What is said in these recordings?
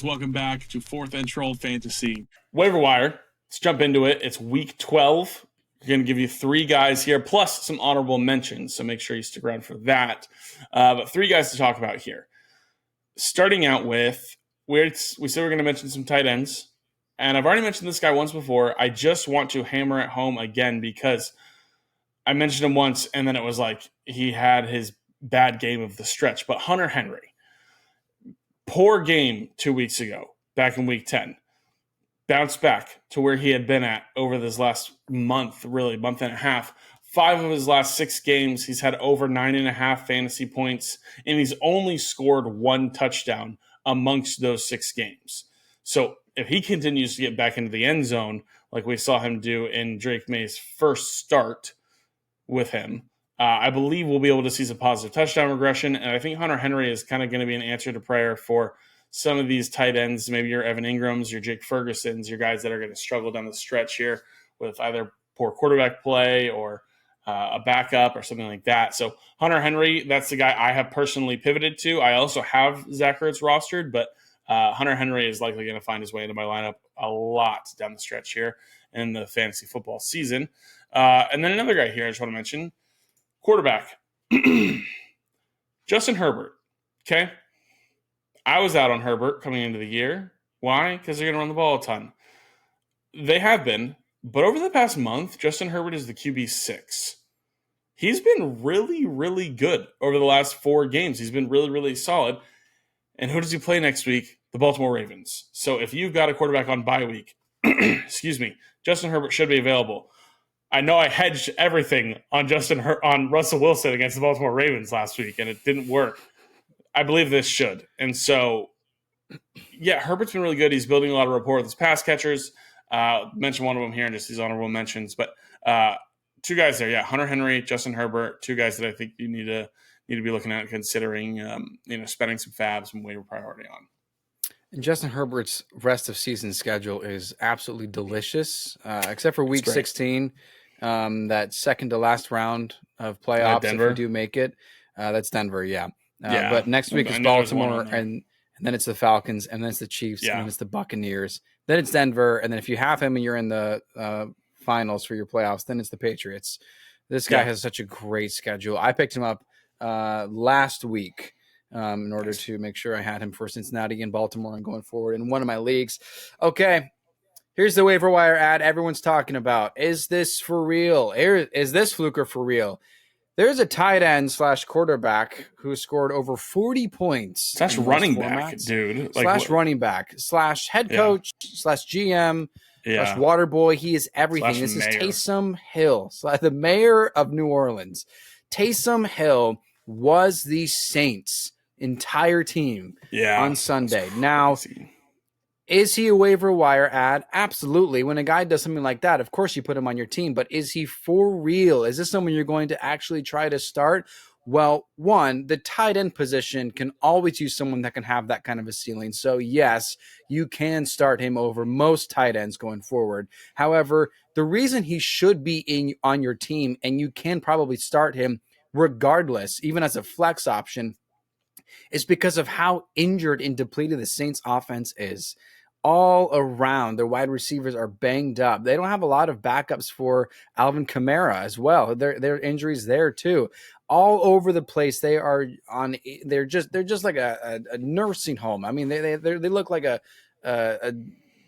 Welcome back to Fourth and Troll Fantasy. Waiver wire. Let's jump into it. It's week 12. We're going to give you 3 guys here, plus some honorable mentions. So make sure you stick around for that. But 3 guys to talk about here. Starting out with, we said we're going to mention some tight ends. And I've already mentioned this guy once before. I just want to hammer it home again because I mentioned him once, and then it was like he had his bad game of the stretch. But Hunter Henry. Poor game 2 weeks ago, back in week 10. Bounced back to where he had been at over this last month, really, month and a half. 5 of his last 6 games, he's had over 9.5 fantasy points, and he's only scored 1 touchdown amongst those 6 games. So if he continues to get back into the end zone, like we saw him do in Drake May's first start with him, I believe we'll be able to see some positive touchdown regression, and I think Hunter Henry is kind of going to be an answer to prayer for some of these tight ends, maybe your Evan Ingrams, your Jake Fergusons, your guys that are going to struggle down the stretch here with either poor quarterback play or a backup or something like that. So Hunter Henry, that's the guy I have personally pivoted to. I also have Zach Ertz rostered, but Hunter Henry is likely going to find his way into my lineup a lot down the stretch here in the fantasy football season. And then another guy here I just want to mention, quarterback, Justin Herbert. Okay. I was out on Herbert coming into the year. Why? Because they're going to run the ball a ton. They have been, but over the past month, Justin Herbert is the QB6. He's been really, really good over the last 4 games. He's been really, really solid. And who does he play next week? The Baltimore Ravens. So if you've got a quarterback on bye week, Justin Herbert should be available. I know I hedged everything on on Russell Wilson against the Baltimore Ravens last week, and it didn't work. I believe this should. And so, yeah, Herbert's been really good. He's building a lot of rapport with his pass catchers. Mention one of them here in just these honorable mentions. But 2 guys there, yeah, Hunter Henry, Justin Herbert, 2 guys that I think you need to be looking at, considering spending some fabs and waiver priority on. And Justin Herbert's rest of season schedule is absolutely delicious, except for week 16, that second to last round of playoffs. If you do make it, that's Denver, yeah. But next week is Baltimore, and then it's the Falcons, and then it's the Chiefs, and then it's the Buccaneers. Then it's Denver, and then if you have him and you're in the finals for your playoffs, then it's the Patriots. This guy has such a great schedule. I picked him up last week in order to make sure I had him for Cincinnati and Baltimore and going forward in one of my leagues. Okay, here's the waiver wire ad everyone's talking about. Is this for real? Is this Fluker for real? There's a tight end / quarterback who scored over 40 points. Slash running back, dude. Running back / head coach / GM / water boy. He is everything. This is Taysom Hill, the mayor of New Orleans. Taysom Hill was the Saints' entire team on Sunday. Now, is he a waiver wire ad? Absolutely. When a guy does something like that, of course you put him on your team, but is he for real? Is this someone you're going to actually try to start? Well, one, the tight end position can always use someone that can have that kind of a ceiling. So yes, you can start him over most tight ends going forward. However, the reason he should be on your team, and you can probably start him regardless, even as a flex option, is because of how injured and depleted the Saints offense is. All around, their wide receivers are banged up. They don't have a lot of backups for Alvin Kamara as well. There injuries there too. All over the place. They're just like a nursing home. I mean, they look like a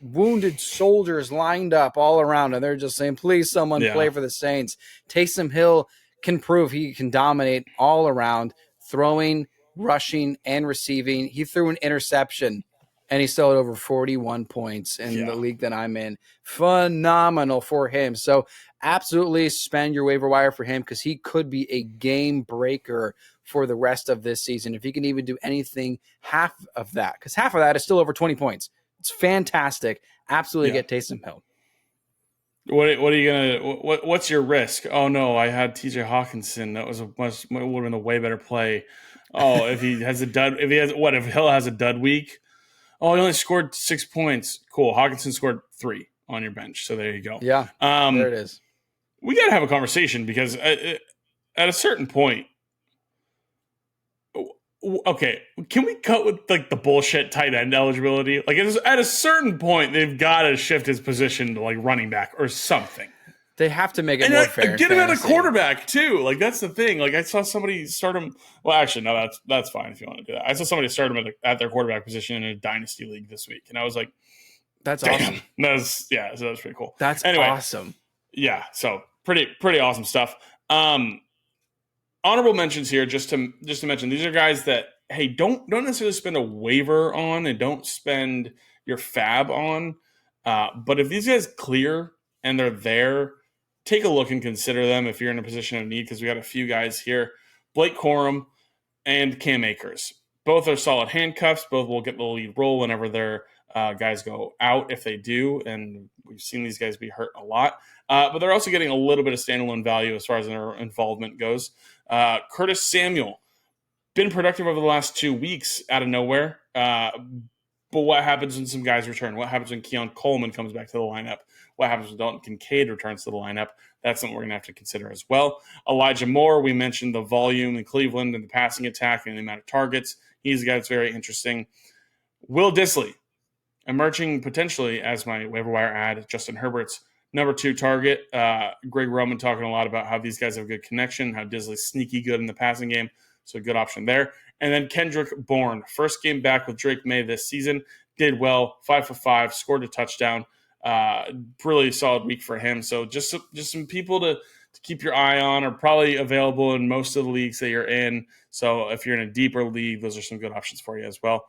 wounded soldiers lined up all around, and they're just saying, please, someone play for the Saints. Taysom Hill can prove he can dominate all around, throwing, rushing, and receiving. He threw an interception, and he still had over 41 points in the league that I'm in. Phenomenal for him. So absolutely spend your waiver wire for him, because he could be a game breaker for the rest of this season. If he can even do anything half of that, because half of that is still over 20 points. It's fantastic. Absolutely get Taysom Hill. What are you gonna? What's your risk? Oh no, I had T.J. Hawkinson. That would have been a way better play. Oh, if he has a dud, if Hill has a dud week? Oh, he only scored 6 points. Cool. Hawkinson scored 3 on your bench. So there you go. Yeah, there it is. We got to have a conversation, because at a certain point, Okay, can we cut with like the bullshit tight end eligibility? Like at a certain point, they've got to shift his position to like running back or something. They have to make it more fair. Get him at a quarterback too. Like that's the thing. Like I saw somebody start him. Well, actually, no, that's fine if you want to do that. I saw somebody start him at their quarterback position in a dynasty league this week, and I was like, "That's awesome." So that was pretty cool. That's awesome. Yeah, so pretty awesome stuff. Honorable mentions here, just to mention, these are guys that, hey, don't necessarily spend a waiver on and don't spend your fab on. But if these guys clear and they're there, take a look and consider them if you're in a position of need, because we got a few guys here. Blake Corum and Cam Akers. Both are solid handcuffs. Both will get the lead role whenever their guys go out, if they do. And we've seen these guys be hurt a lot. But they're also getting a little bit of standalone value as far as their involvement goes. Curtis Samuel, been productive over the last 2 weeks out of nowhere. But what happens when some guys return? What happens when Keon Coleman comes back to the lineup? What happens when Dalton Kincaid returns to the lineup? That's something we're going to have to consider as well. Elijah Moore, we mentioned the volume in Cleveland and the passing attack and the amount of targets. He's a guy that's very interesting. Will Dissly, emerging potentially as my waiver wire ad, Justin Herbert's number 2 target. Greg Roman talking a lot about how these guys have a good connection, how Disley's sneaky good in the passing game. So a good option there. And then Kendrick Bourne, first game back with Drake May this season, did well, 5 for 5, scored a touchdown. Really solid week for him. So just some people to keep your eye on, are probably available in most of the leagues that you're in. So if you're in a deeper league, those are some good options for you as well.